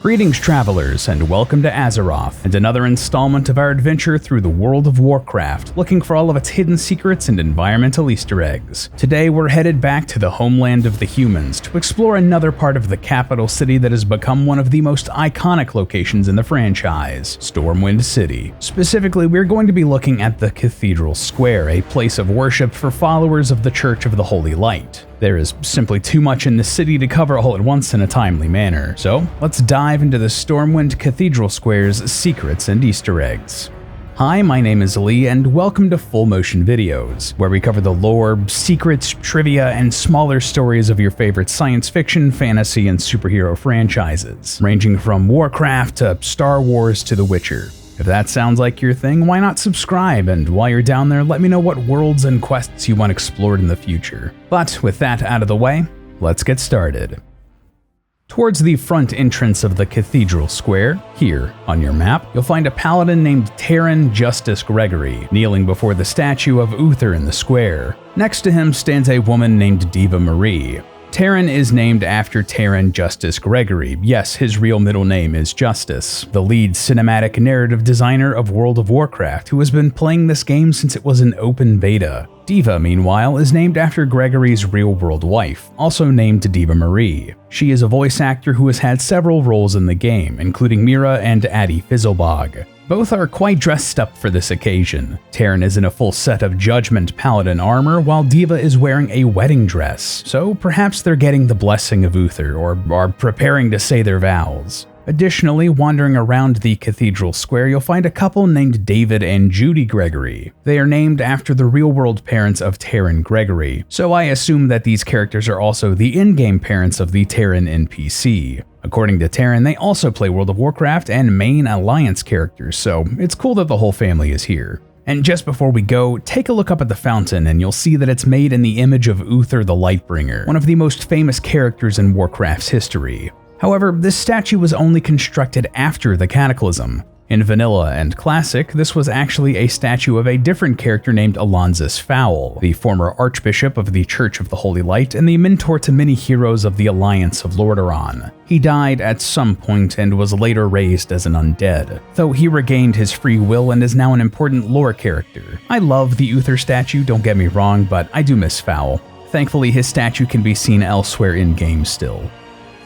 Greetings travelers, and welcome to Azeroth, and another installment of our adventure through the world of Warcraft, looking for all of its hidden secrets and environmental Easter eggs. Today we're headed back to the homeland of the humans to explore another part of the capital city that has become one of the most iconic locations in the franchise, Stormwind City. Specifically, we're going to be looking at the Cathedral Square, a place of worship for followers of the Church of the Holy Light. There is simply too much in the city to cover all at once in a timely manner, so let's dive into the Stormwind Cathedral Square's secrets and Easter eggs. Hi, my name is Lee, and welcome to Full Motion Videos, where we cover the lore, secrets, trivia, and smaller stories of your favorite science fiction, fantasy, and superhero franchises, ranging from Warcraft to Star Wars to The Witcher. If that sounds like your thing, why not subscribe, and while you're down there, let me know what worlds and quests you want explored in the future. But with that out of the way, let's get started. Towards the front entrance of the Cathedral Square, here on your map, you'll find a paladin named Terran Justice Gregory, kneeling before the statue of Uther in the square. Next to him stands a woman named Diva Marie. Terran is named after Terran Justice Gregory. Yes, his real middle name is Justice, the lead cinematic narrative designer of World of Warcraft, who has been playing this game since it was an open beta. Diva, meanwhile, is named after Gregory's real-world wife, also named Diva Marie. She is a voice actor who has had several roles in the game, including Mira and Addie Fizzlebog. Both are quite dressed up for this occasion. Terran is in a full set of Judgment Paladin armor, while Diva is wearing a wedding dress, so perhaps they're getting the blessing of Uther, or are preparing to say their vows. Additionally, wandering around the Cathedral Square, you'll find a couple named David and Judy Gregory. They are named after the real-world parents of Terran Gregory, so I assume that these characters are also the in-game parents of the Terran NPC. According to Terran, they also play World of Warcraft and main Alliance characters, so it's cool that the whole family is here. And just before we go, take a look up at the fountain and you'll see that it's made in the image of Uther the Lightbringer, one of the most famous characters in Warcraft's history. However, this statue was only constructed after the Cataclysm. In Vanilla and Classic, this was actually a statue of a different character named Alonzus Fowl, the former Archbishop of the Church of the Holy Light and the mentor to many heroes of the Alliance of Lordaeron. He died at some point and was later raised as an undead, though he regained his free will and is now an important lore character. I love the Uther statue, don't get me wrong, but I do miss Fowl. Thankfully, his statue can be seen elsewhere in-game still.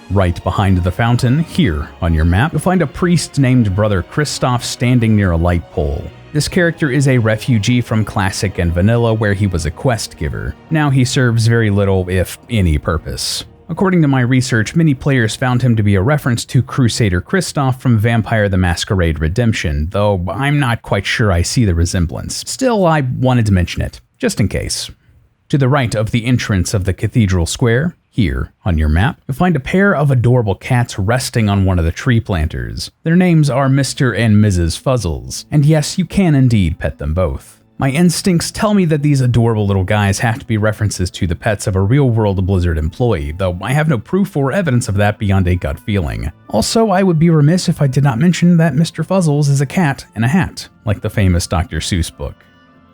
Right behind the fountain, here on your map, you'll find a priest named Brother Christoph standing near a light pole. This character is a refugee from Classic and Vanilla where he was a quest giver. Now he serves very little, if any, purpose. According to my research, many players found him to be a reference to Crusader Christoph from Vampire the Masquerade Redemption, though I'm not quite sure I see the resemblance. Still, I wanted to mention it, just in case. To the right of the entrance of the Cathedral Square, here on your map, you'll find a pair of adorable cats resting on one of the tree planters. Their names are Mr. and Mrs. Fuzzles, and yes, you can indeed pet them both. My instincts tell me that these adorable little guys have to be references to the pets of a real-world Blizzard employee, though I have no proof or evidence of that beyond a gut feeling. Also, I would be remiss if I did not mention that Mr. Fuzzles is a cat in a hat, like the famous Dr. Seuss book.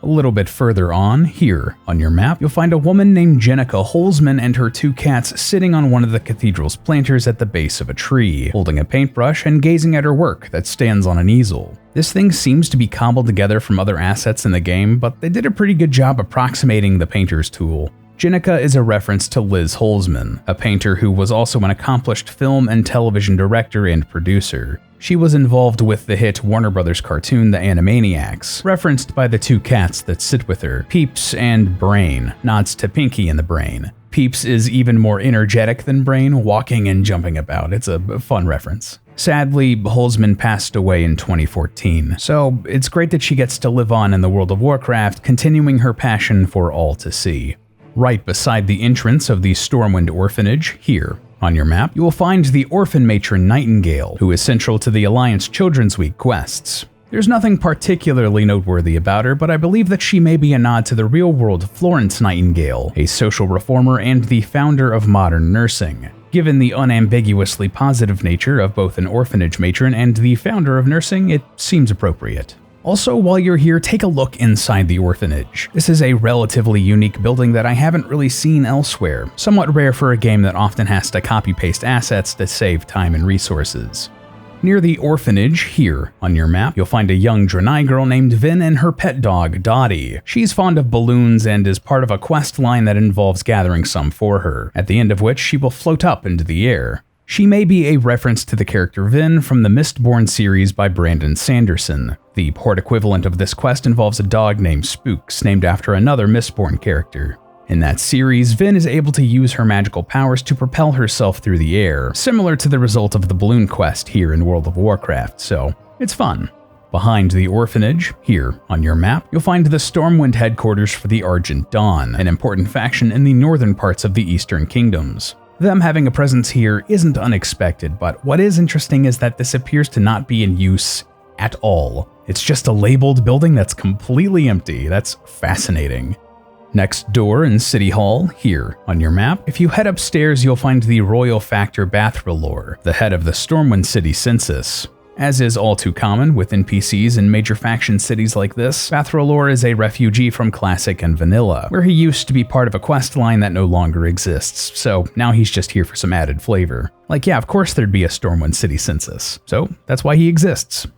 A little bit further on, here on your map, you'll find a woman named Jenica Holzman and her two cats sitting on one of the cathedral's planters at the base of a tree, holding a paintbrush and gazing at her work that stands on an easel. This thing seems to be cobbled together from other assets in the game, but they did a pretty good job approximating the painter's tool. Jenica is a reference to Liz Holzman, a painter who was also an accomplished film and television director and producer. She was involved with the hit Warner Brothers cartoon The Animaniacs, referenced by the two cats that sit with her, Peeps and Brain, nods to Pinky and the Brain. Peeps is even more energetic than Brain, walking and jumping about. It's a fun reference. Sadly, Holzman passed away in 2014, so it's great that she gets to live on in the world of Warcraft, continuing her passion for all to see. Right beside the entrance of the Stormwind Orphanage, here on your map, you will find the orphan matron Nightingale, who is central to the Alliance Children's Week quests. There's nothing particularly noteworthy about her, but I believe that she may be a nod to the real-world Florence Nightingale, a social reformer and the founder of modern nursing. Given the unambiguously positive nature of both an orphanage matron and the founder of nursing, it seems appropriate. Also, while you're here, take a look inside the orphanage. This is a relatively unique building that I haven't really seen elsewhere, somewhat rare for a game that often has to copy-paste assets to save time and resources. Near the orphanage, here on your map, you'll find a young Draenei girl named Vin and her pet dog, Dottie. She's fond of balloons and is part of a quest line that involves gathering some for her, at the end of which she will float up into the air. She may be a reference to the character Vin from the Mistborn series by Brandon Sanderson. The port equivalent of this quest involves a dog named Spooks, named after another Mistborn character. In that series, Vin is able to use her magical powers to propel herself through the air, similar to the result of the balloon quest here in World of Warcraft, so it's fun. Behind the orphanage, here on your map, you'll find the Stormwind headquarters for the Argent Dawn, an important faction in the northern parts of the Eastern Kingdoms. Them having a presence here isn't unexpected, but what is interesting is that this appears to not be in use at all. It's just a labeled building that's completely empty. That's fascinating. Next door in City Hall, here on your map, if you head upstairs you'll find the royal factor Bathralor, the head of the Stormwind City census. As is all too common with NPCs in major faction cities like this, Bathralor is a refugee from Classic and Vanilla, where he used to be part of a quest line that no longer exists, so now he's just here for some added flavor. Like, yeah, of course there'd be a Stormwind City census, so that's why he exists.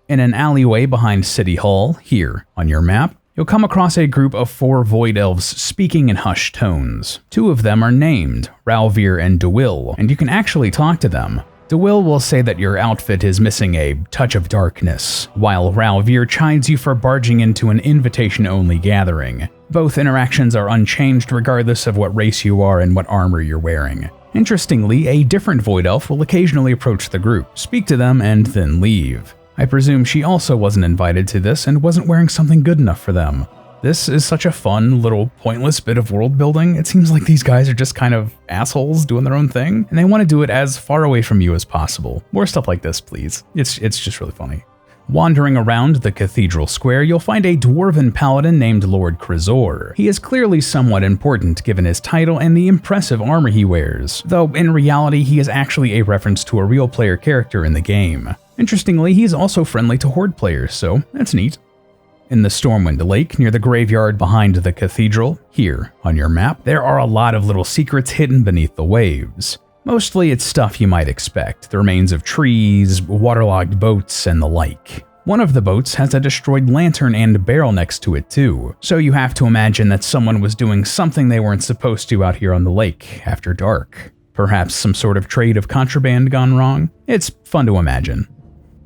In an alleyway behind City Hall, here on your map, you'll come across a group of 4 Void Elves speaking in hushed tones. 2 of them are named, Ralvir and DeWill, and you can actually talk to them. DeWill will say that your outfit is missing a touch of darkness, while Ralvir chides you for barging into an invitation-only gathering. Both interactions are unchanged regardless of what race you are and what armor you're wearing. Interestingly, a different Void Elf will occasionally approach the group, speak to them, and then leave. I presume she also wasn't invited to this and wasn't wearing something good enough for them. This is such a fun, little, pointless bit of world building. It seems like these guys are just kind of assholes doing their own thing, and they want to do it as far away from you as possible. More stuff like this, please. It's just really funny. Wandering around the Cathedral Square, you'll find a dwarven paladin named Lord Krizor. He is clearly somewhat important given his title and the impressive armor he wears, though in reality he is actually a reference to a real player character in the game. Interestingly, he is also friendly to Horde players, so that's neat. In the Stormwind Lake, near the graveyard behind the cathedral, here on your map, there are a lot of little secrets hidden beneath the waves. Mostly it's stuff you might expect, the remains of trees, waterlogged boats, and the like. One of the boats has a destroyed lantern and barrel next to it too, so you have to imagine that someone was doing something they weren't supposed to out here on the lake after dark. Perhaps some sort of trade of contraband gone wrong? It's fun to imagine.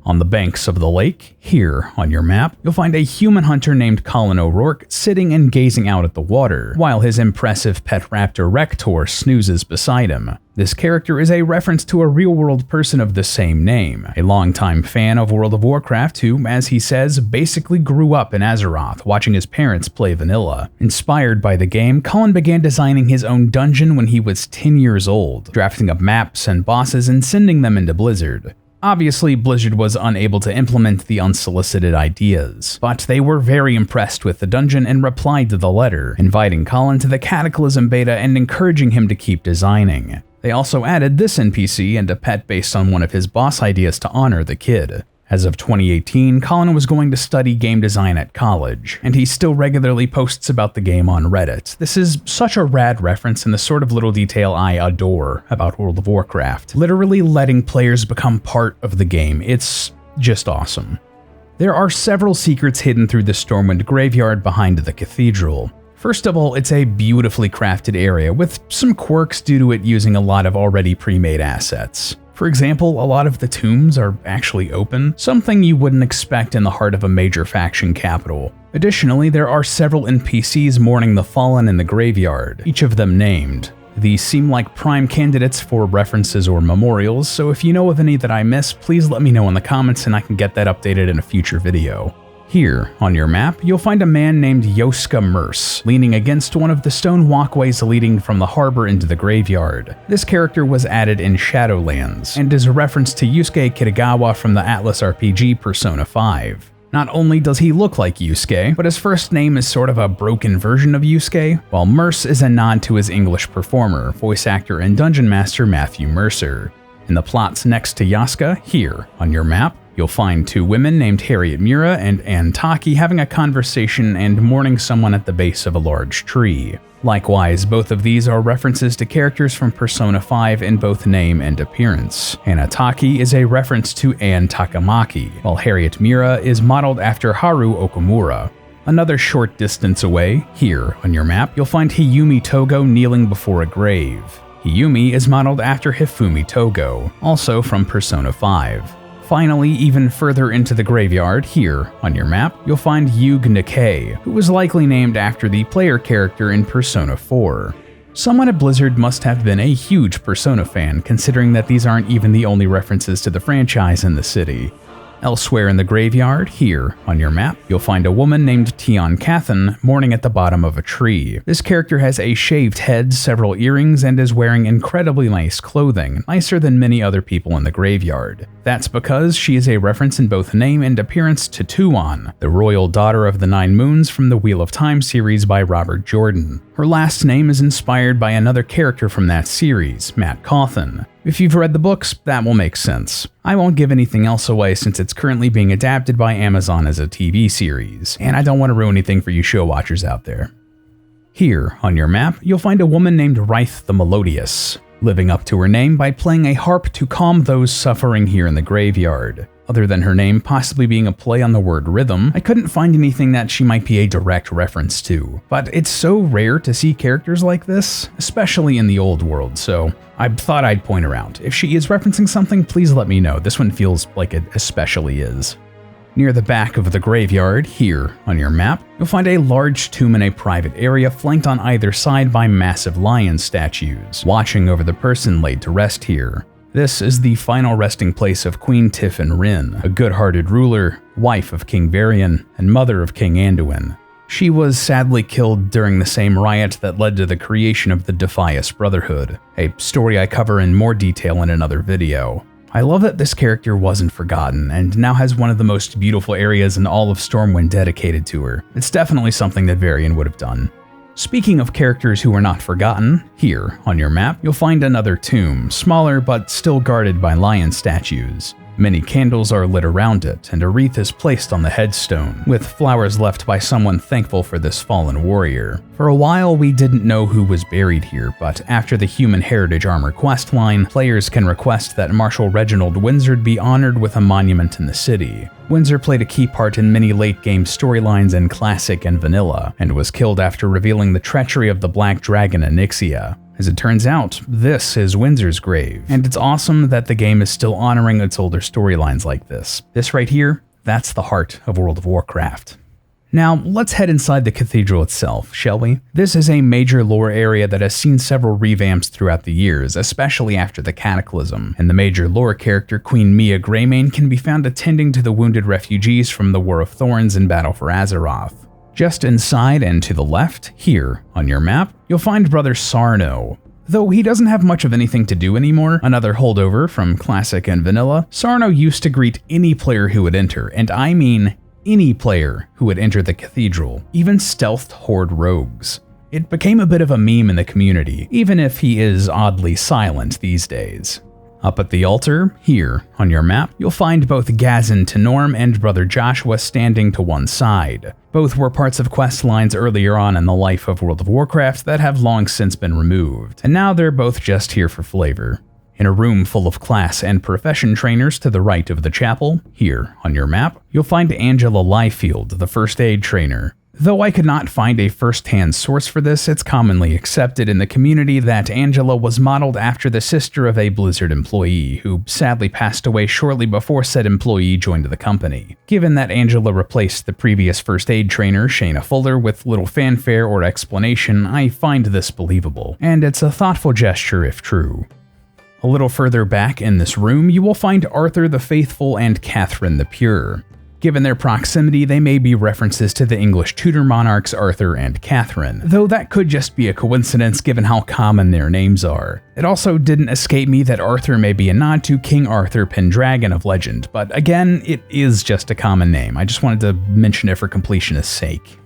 On the banks of the lake, here on your map, you'll find a human hunter named Colin O'Rourke sitting and gazing out at the water, while his impressive pet raptor Rector snoozes beside him. This character is a reference to a real-world person of the same name, a longtime fan of World of Warcraft who, as he says, basically grew up in Azeroth watching his parents play vanilla. Inspired by the game, Colin began designing his own dungeon when he was 10 years old, drafting up maps and bosses and sending them into Blizzard. Obviously, Blizzard was unable to implement the unsolicited ideas, but they were very impressed with the dungeon and replied to the letter, inviting Colin to the Cataclysm beta and encouraging him to keep designing. They also added this NPC and a pet based on one of his boss ideas to honor the kid. As of 2018, Colin was going to study game design at college, and he still regularly posts about the game on Reddit. This is such a rad reference and the sort of little detail I adore about World of Warcraft. Literally letting players become part of the game. It's just awesome. There are several secrets hidden through the Stormwind graveyard behind the cathedral. First of all, it's a beautifully crafted area with some quirks due to it using a lot of already pre-made assets. For example, a lot of the tombs are actually open, something you wouldn't expect in the heart of a major faction capital. Additionally, there are several NPCs mourning the fallen in the graveyard, each of them named. These seem like prime candidates for references or memorials, so if you know of any that I missed, please let me know in the comments and I can get that updated in a future video. Here, on your map, you'll find a man named Yoska Merce, leaning against one of the stone walkways leading from the harbor into the graveyard. This character was added in Shadowlands, and is a reference to Yusuke Kitagawa from the Atlas RPG Persona 5. Not only does he look like Yusuke, but his first name is sort of a broken version of Yusuke, while Merce is a nod to his English performer, voice actor and dungeon master Matthew Mercer. In the plots next to Yaska, here, on your map, You'll find two women named Harriet Mira and Anne Taki having a conversation and mourning someone at the base of a large tree. Likewise, both of these are references to characters from Persona 5 in both name and appearance. Anna Taki is a reference to Anne Takamaki, while Harriet Mira is modeled after Haru Okamura. Another short distance away, here on your map, you'll find Hiyumi Togo kneeling before a grave. Hiyumi is modeled after Hifumi Togo, also from Persona 5. Finally, even further into the graveyard, here on your map, you'll find Yuge Nikkei, who was likely named after the player character in Persona 4. Someone at Blizzard must have been a huge Persona fan, considering that these aren't even the only references to the franchise in the city. Elsewhere in the graveyard, here on your map, you'll find a woman named Tion Cathan mourning at the bottom of a tree. This character has a shaved head, several earrings, and is wearing incredibly nice clothing, nicer than many other people in the graveyard. That's because she is a reference in both name and appearance to Tuon, the royal daughter of the Nine Moons from the Wheel of Time series by Robert Jordan. Her last name is inspired by another character from that series, Matt Cawthon. If you've read the books, that will make sense. I won't give anything else away since it's currently being adapted by Amazon as a TV series, and I don't want to ruin anything for you show watchers out there. Here on your map, you'll find a woman named Rythe the Melodious, living up to her name by playing a harp to calm those suffering here in the graveyard. Other than her name possibly being a play on the word rhythm, I couldn't find anything that she might be a direct reference to. But it's so rare to see characters like this, especially in the old world, so I thought I'd point her out. If she is referencing something, please let me know. This one feels like it especially is. Near the back of the graveyard, here on your map, you'll find a large tomb in a private area flanked on either side by massive lion statues, watching over the person laid to rest here. This is the final resting place of Queen Tiffin Rin, a good-hearted ruler, wife of King Varian, and mother of King Anduin. She was sadly killed during the same riot that led to the creation of the Defias Brotherhood, a story I cover in more detail in another video. I love that this character wasn't forgotten, and now has one of the most beautiful areas in all of Stormwind dedicated to her. It's definitely something that Varian would have done. Speaking of characters who are not forgotten, here on your map you'll find another tomb, smaller but still guarded by lion statues. Many candles are lit around it, and a wreath is placed on the headstone, with flowers left by someone thankful for this fallen warrior. For a while we didn't know who was buried here, but after the Human Heritage Armor questline, players can request that Marshal Reginald Windsor be honored with a monument in the city. Windsor played a key part in many late-game storylines in Classic and Vanilla, and was killed after revealing the treachery of the Black Dragon Onyxia. As it turns out, this is Windsor's grave, and it's awesome that the game is still honoring its older storylines like this. This right here, that's the heart of World of Warcraft. Now, let's head inside the cathedral itself, shall we? This is a major lore area that has seen several revamps throughout the years, especially after the Cataclysm, and the major lore character Queen Mia Greymane can be found attending to the wounded refugees from the War of Thorns in Battle for Azeroth. Just inside and to the left, here on your map, you'll find Brother Sarno. Though he doesn't have much of anything to do anymore, another holdover from Classic and Vanilla, Sarno used to greet any player who would enter, and I mean any player who would enter the cathedral, even stealthed horde rogues. It became a bit of a meme in the community, even if he is oddly silent these days. Up at the altar, here on your map, you'll find both Gazin Tenorm and Brother Joshua standing to one side. Both were parts of quest lines earlier on in the life of World of Warcraft that have long since been removed, and now they're both just here for flavor. In a room full of class and profession trainers to the right of the chapel, here on your map, you'll find Angela Liefield, the first aid trainer. Though I could not find a first-hand source for this, it's commonly accepted in the community that Angela was modeled after the sister of a Blizzard employee, who sadly passed away shortly before said employee joined the company. Given that Angela replaced the previous first aid trainer, Shayna Fuller, with little fanfare or explanation, I find this believable, and it's a thoughtful gesture if true. A little further back in this room, you will find Arthur the Faithful and Catherine the Pure. Given their proximity, they may be references to the English Tudor monarchs Arthur and Catherine, though that could just be a coincidence given how common their names are. It also didn't escape me that Arthur may be a nod to King Arthur Pendragon of legend, but again, it is just a common name. I just wanted to mention it for completionist's sake.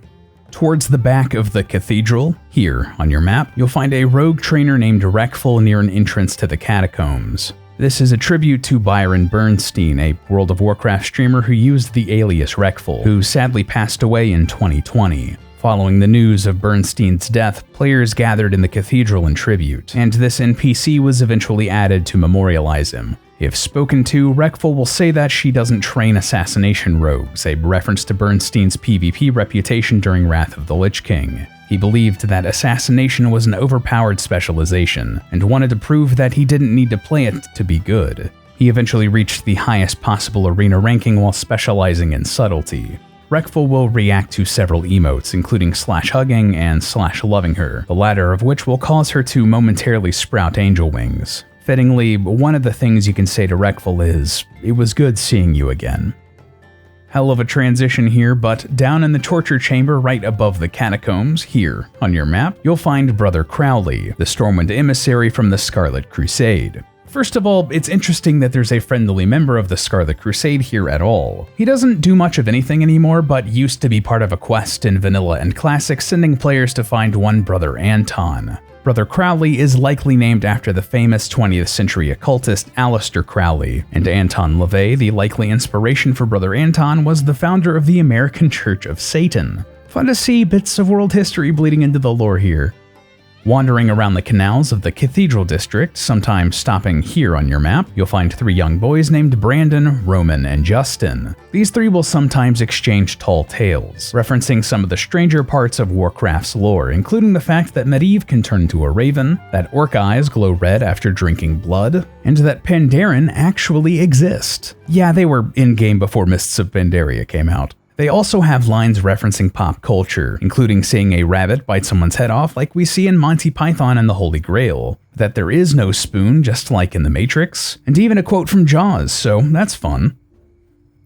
Towards the back of the cathedral, here on your map, you'll find a rogue trainer named Reckful near an entrance to the catacombs. This is a tribute to Byron Bernstein, a World of Warcraft streamer who used the alias reckful, who sadly passed away in 2020. Following the news of Bernstein's death, players gathered in the cathedral in tribute, and this NPC was eventually added to memorialize him. If spoken to, reckful will say that she doesn't train assassination rogues, a reference to Bernstein's PvP reputation during Wrath of the Lich King. He believed that assassination was an overpowered specialization, and wanted to prove that he didn't need to play it to be good. He eventually reached the highest possible arena ranking while specializing in subtlety. Reckful will react to several emotes, including /hugging and /loving her, the latter of which will cause her to momentarily sprout angel wings. Fittingly, one of the things you can say to reckful is, "It was good seeing you again." Hell of a transition here, but down in the torture chamber right above the catacombs, here on your map, you'll find Brother Crowley, the Stormwind emissary from the Scarlet Crusade. First of all, it's interesting that there's a friendly member of the Scarlet Crusade here at all. He doesn't do much of anything anymore, but used to be part of a quest in Vanilla and Classic sending players to find one Brother Anton. Brother Crowley is likely named after the famous 20th century occultist Aleister Crowley, and Anton LaVey, the likely inspiration for Brother Anton, was the founder of the American Church of Satan. Fun to see bits of world history bleeding into the lore here. Wandering around the canals of the Cathedral District, sometimes stopping here on your map, you'll find 3 young boys named Brandon, Roman, and Justin. These 3 will sometimes exchange tall tales, referencing some of the stranger parts of Warcraft's lore, including the fact that Medivh can turn into a raven, that orc eyes glow red after drinking blood, and that Pandaren actually exist. Yeah, they were in-game before Mists of Pandaria came out. They also have lines referencing pop culture, including seeing a rabbit bite someone's head off like we see in Monty Python and the Holy Grail, that there is no spoon just like in The Matrix, and even a quote from Jaws, so that's fun.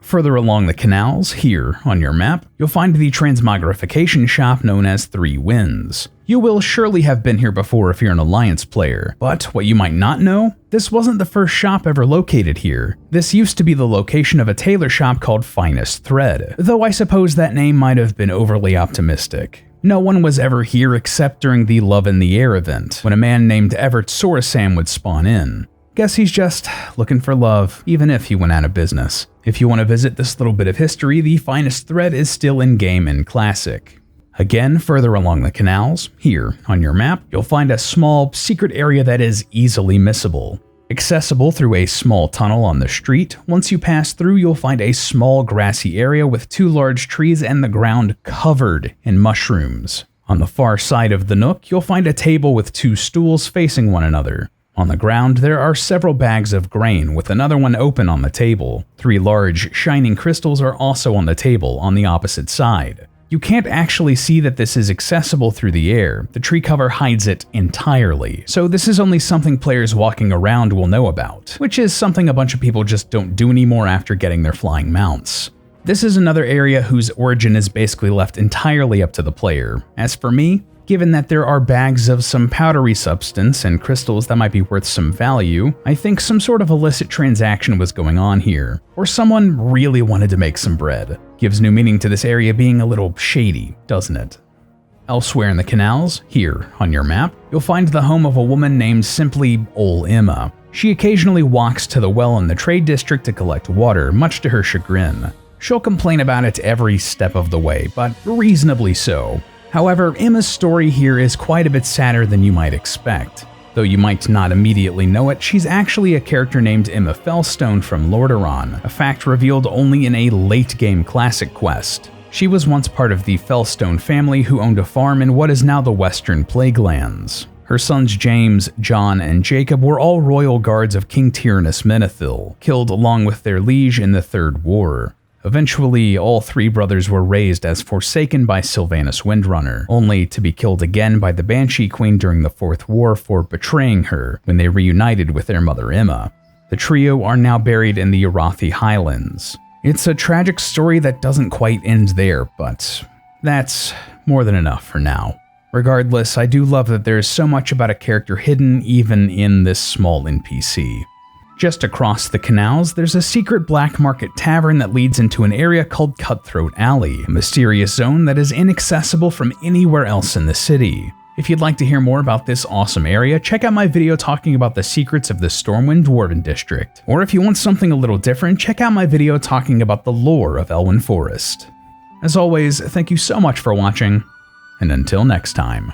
Further along the canals, here on your map, you'll find the transmogrification shop known as 3 Winds. You will surely have been here before if you're an Alliance player, but what you might not know, this wasn't the first shop ever located here. This used to be the location of a tailor shop called Finest Thread, though I suppose that name might have been overly optimistic. No one was ever here except during the Love in the Air event, when a man named Everett Sorasam would spawn in. Guess he's just looking for love, even if he went out of business. If you want to visit this little bit of history, the Finest Thread is still in-game in Classic. Again, further along the canals, here on your map, you'll find a small, secret area that is easily missable. Accessible through a small tunnel on the street, once you pass through you'll find a small grassy area with 2 large trees and the ground covered in mushrooms. On the far side of the Nook, you'll find a table with 2 stools facing one another. On the ground, there are several bags of grain, with another one open on the table. 3 large, shining crystals are also on the table on the opposite side. You can't actually see that this is accessible through the air. The tree cover hides it entirely, so this is only something players walking around will know about, which is something a bunch of people just don't do anymore after getting their flying mounts. This is another area whose origin is basically left entirely up to the player. As for me, given that there are bags of some powdery substance and crystals that might be worth some value, I think some sort of illicit transaction was going on here, or someone really wanted to make some bread. Gives new meaning to this area being a little shady, doesn't it? Elsewhere in the canals, here on your map, you'll find the home of a woman named simply Ol Emma. She occasionally walks to the well in the trade district to collect water, much to her chagrin. She'll complain about it every step of the way, but reasonably so. However, Emma's story here is quite a bit sadder than you might expect. Though you might not immediately know it, she's actually a character named Emmafelstone from Lordaeron, a fact revealed only in a late-game Classic quest. She was once part of the Felstone family who owned a farm in what is now the Western Plaguelands. Her sons James, John, and Jacob were all royal guards of King Tyrannus Menethil, killed along with their liege in the Third War. Eventually, all 3 brothers were raised as Forsaken by Sylvanas Windrunner, only to be killed again by the Banshee Queen during the Fourth War for betraying her when they reunited with their mother Emma. The trio are now buried in the Arathi Highlands. It's a tragic story that doesn't quite end there, but that's more than enough for now. Regardless, I do love that there's so much about a character hidden even in this small NPC. Just across the canals, there's a secret black market tavern that leads into an area called Cutthroat Alley, a mysterious zone that is inaccessible from anywhere else in the city. If you'd like to hear more about this awesome area, check out my video talking about the secrets of the Stormwind Dwarven District. Or if you want something a little different, check out my video talking about the lore of Elwyn Forest. As always, thank you so much for watching, and until next time.